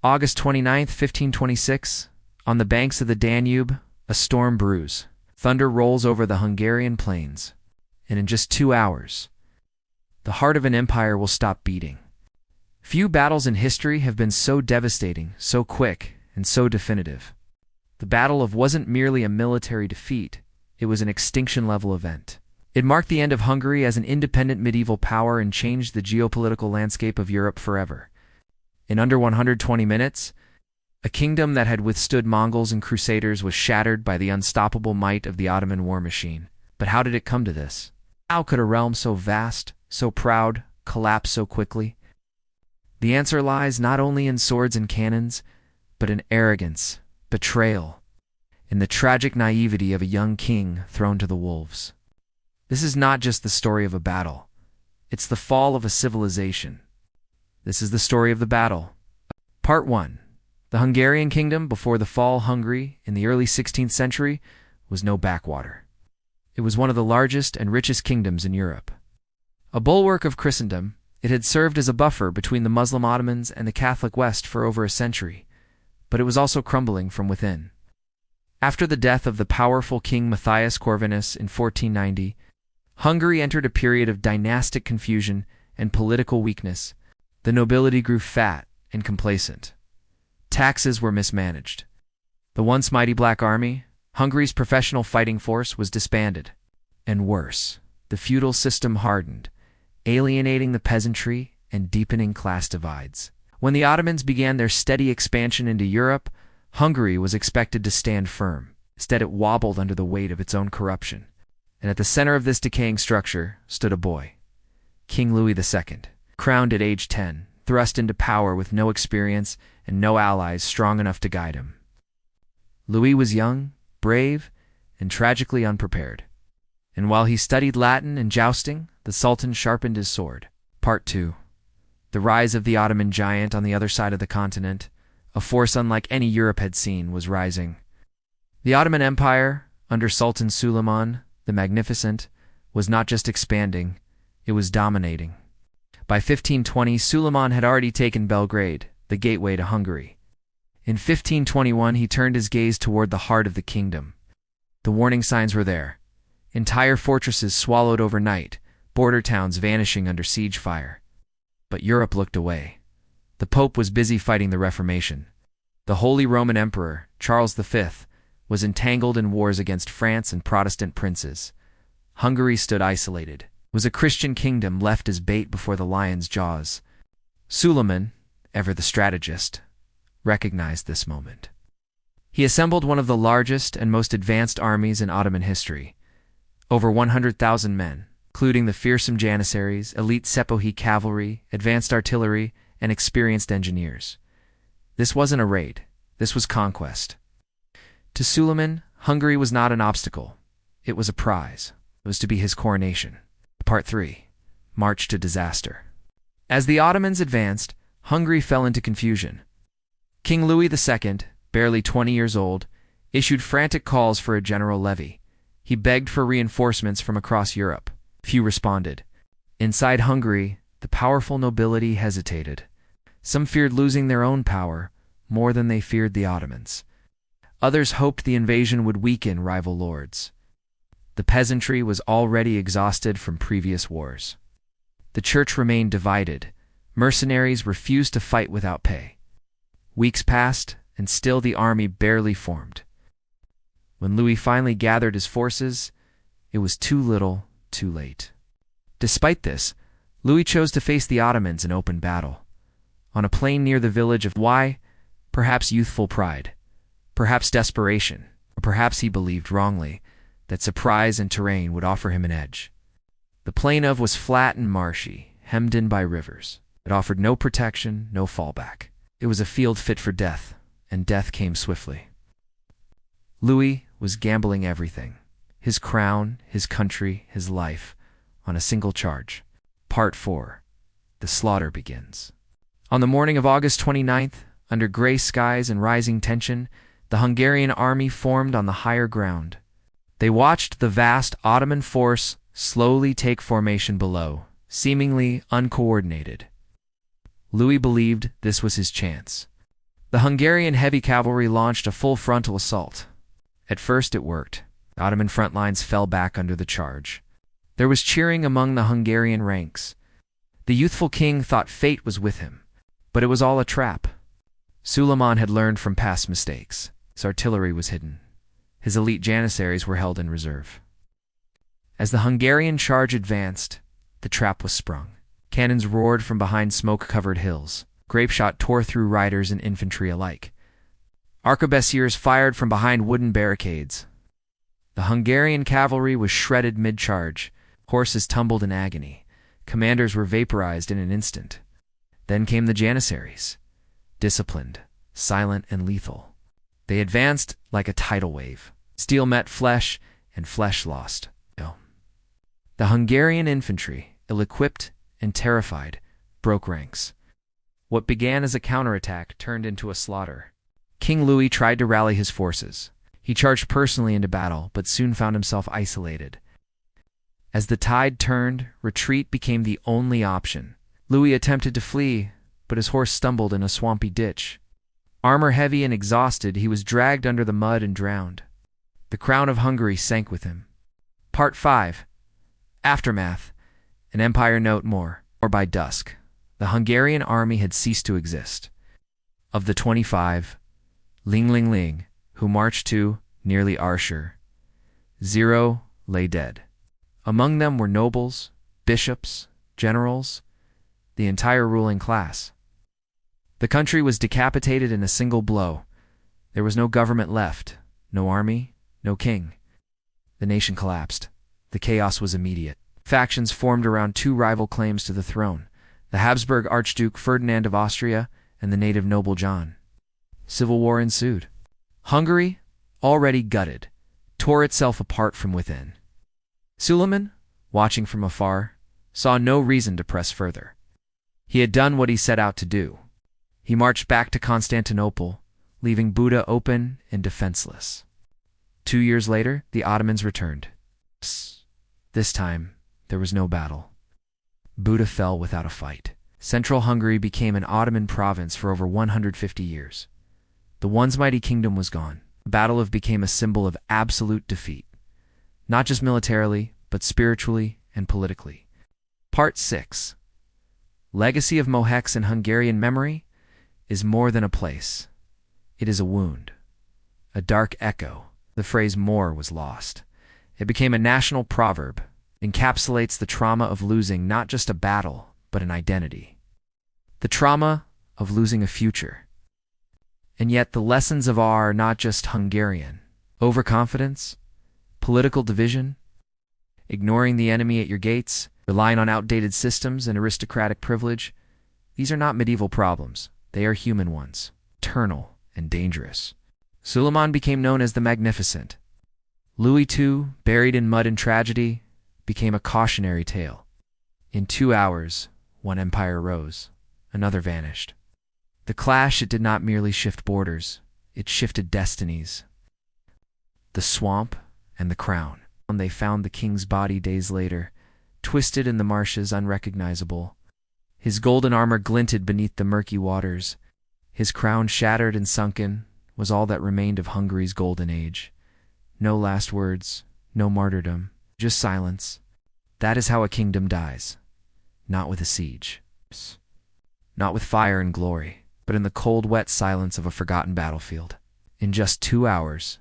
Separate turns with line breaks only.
August 29th, 1526, on the banks of the Danube, a storm brews. Thunder rolls over the Hungarian plains, and in just 2 hours, the heart of an empire will stop beating. Few battles in history have been so devastating, so quick, and so definitive. The Battle of wasn't merely a military defeat, it was an extinction-level event. It marked the end of Hungary as an independent medieval power and changed the geopolitical landscape of Europe forever. In under 120 minutes, a kingdom that had withstood Mongols and Crusaders was shattered by the unstoppable might of the Ottoman war machine. But how did it come to this? How could a realm so vast, so proud, collapse so quickly? The answer lies not only in swords and cannons, but in arrogance, betrayal, in the tragic naivety of a young king thrown to the wolves. This is not just the story of a battle. It's the fall of a civilization. This is the story of the battle. Part 1. The Hungarian kingdom before the fall. Hungary, in the early 16th century, was no backwater. It was one of the largest and richest kingdoms in Europe. A bulwark of Christendom, it had served as a buffer between the Muslim Ottomans and the Catholic West for over a century, but it was also crumbling from within. After the death of the powerful King Matthias Corvinus in 1490, Hungary entered a period of dynastic confusion and political weakness. The nobility grew fat and complacent. Taxes were mismanaged. The once mighty Black Army, Hungary's professional fighting force, was disbanded. And worse, the feudal system hardened, alienating the peasantry and deepening class divides. When the Ottomans began their steady expansion into Europe, Hungary was expected to stand firm. Instead, it wobbled under the weight of its own corruption. And at the center of this decaying structure stood a boy, King Louis II, crowned at age 10, thrust into power with no experience and no allies strong enough to guide him. Louis was young, brave, and tragically unprepared. And while he studied Latin and jousting, the Sultan sharpened his sword. Part 2. The rise of the Ottoman giant on the other side of the continent, a force unlike any Europe had seen, was rising. The Ottoman Empire, under Sultan Suleiman the Magnificent, was not just expanding, it was dominating. By 1520, Suleiman had already taken Belgrade, the gateway to Hungary. In 1521, he turned his gaze toward the heart of the kingdom. The warning signs were there. Entire fortresses swallowed overnight, border towns vanishing under siege fire. But Europe looked away. The Pope was busy fighting the Reformation. The Holy Roman Emperor, Charles V, was entangled in wars against France and Protestant princes. Hungary stood isolated. It was a Christian kingdom left as bait before the lion's jaws. Suleiman, ever the strategist, recognized this moment. He assembled one of the largest and most advanced armies in Ottoman history. Over 100,000 men, including the fearsome Janissaries, elite Sepoy cavalry, advanced artillery, and experienced engineers. This wasn't a raid. This was conquest. To Suleiman, Hungary was not an obstacle. It was a prize. It was to be his coronation. Part 3. March to disaster. As the Ottomans advanced, Hungary fell into confusion. King Louis II, barely 20 years old, issued frantic calls for a general levy. He begged for reinforcements from across Europe. Few responded. Inside Hungary, the powerful nobility hesitated. Some feared losing their own power more than they feared the Ottomans. Others hoped the invasion would weaken rival lords. The peasantry was already exhausted from previous wars. The church remained divided. Mercenaries refused to fight without pay. Weeks passed, and still the army barely formed. When Louis finally gathered his forces, it was too little, too late. Despite this, Louis chose to face the Ottomans in open battle. On a plain near the village of Why, perhaps youthful pride, perhaps desperation, or perhaps he believed wrongly that surprise and terrain would offer him an edge. The plain of was flat and marshy, hemmed in by rivers. It offered no protection, no fallback. It was a field fit for death, and death came swiftly. Louis was gambling everything, his crown, his country, his life, on a single charge. Part 4. The slaughter begins. On the morning of August 29th, under gray skies and rising tension, the Hungarian army formed on the higher ground. They watched the vast Ottoman force slowly take formation below, seemingly uncoordinated. Louis believed this was his chance. The Hungarian heavy cavalry launched a full frontal assault. At first it worked. The Ottoman front lines fell back under the charge. There was cheering among the Hungarian ranks. The youthful king thought fate was with him, but it was all a trap. Suleiman had learned from past mistakes. His artillery was hidden. His elite janissaries were held in reserve. As the Hungarian charge advanced, the trap was sprung. Cannons roared from behind smoke-covered hills. Grapeshot tore through riders and infantry alike. Arquebusiers fired from behind wooden barricades. The Hungarian cavalry was shredded mid-charge. Horses tumbled in agony. Commanders were vaporized in an instant. Then came the janissaries, disciplined, silent, and lethal. They advanced like a tidal wave. Steel met flesh, and flesh lost. The Hungarian infantry, ill-equipped and terrified, broke ranks. What began as a counterattack turned into a slaughter. King Louis tried to rally his forces. He charged personally into battle, but soon found himself isolated. As the tide turned, retreat became the only option. Louis attempted to flee, but his horse stumbled in a swampy ditch. Armor heavy and exhausted, he was dragged under the mud and drowned. The crown of Hungary sank with him. Part 5. Aftermath. An Empire Note More. Or by dusk, the Hungarian army had ceased to exist. Of the 25, Ling, who marched to, nearly Arshur, 0 lay dead. Among them were nobles, bishops, generals, the entire ruling class. The country was decapitated in a single blow. There was no government left, no army, no king. The nation collapsed. The chaos was immediate. Factions formed around two rival claims to the throne, the Habsburg Archduke Ferdinand of Austria and the native noble John. Civil war ensued. Hungary, already gutted, tore itself apart from within. Suleiman, watching from afar, saw no reason to press further. He had done what he set out to do. He marched back to Constantinople, leaving Buda open and defenseless. 2 years later, the Ottomans returned. This time, there was no battle. Buda fell without a fight. Central Hungary became an Ottoman province for over 150 years. The once mighty kingdom was gone. The battle became a symbol of absolute defeat, not just militarily, but spiritually and politically. Part 6. Legacy of Mohács in Hungarian memory is more than a place. It is a wound, a dark echo. The phrase "more" was lost. It became a national proverb, encapsulates the trauma of losing not just a battle, but an identity. The trauma of losing a future. And yet the lessons of are not just Hungarian. Overconfidence, political division, ignoring the enemy at your gates, relying on outdated systems and aristocratic privilege. These are not medieval problems. They are human ones, eternal and dangerous. Suleiman became known as the Magnificent. Louis II, buried in mud and tragedy, became a cautionary tale. In 2 hours, one empire rose, another vanished. The clash, it did not merely shift borders, it shifted destinies. The swamp and the crown. They found the king's body days later, twisted in the marshes, unrecognizable. His golden armor glinted beneath the murky waters. His crown, shattered and sunken, was all that remained of Hungary's golden age. No last words, no martyrdom, just silence. That is how a kingdom dies. Not with a siege. Not with fire and glory, but in the cold, wet silence of a forgotten battlefield. In just 2 hours,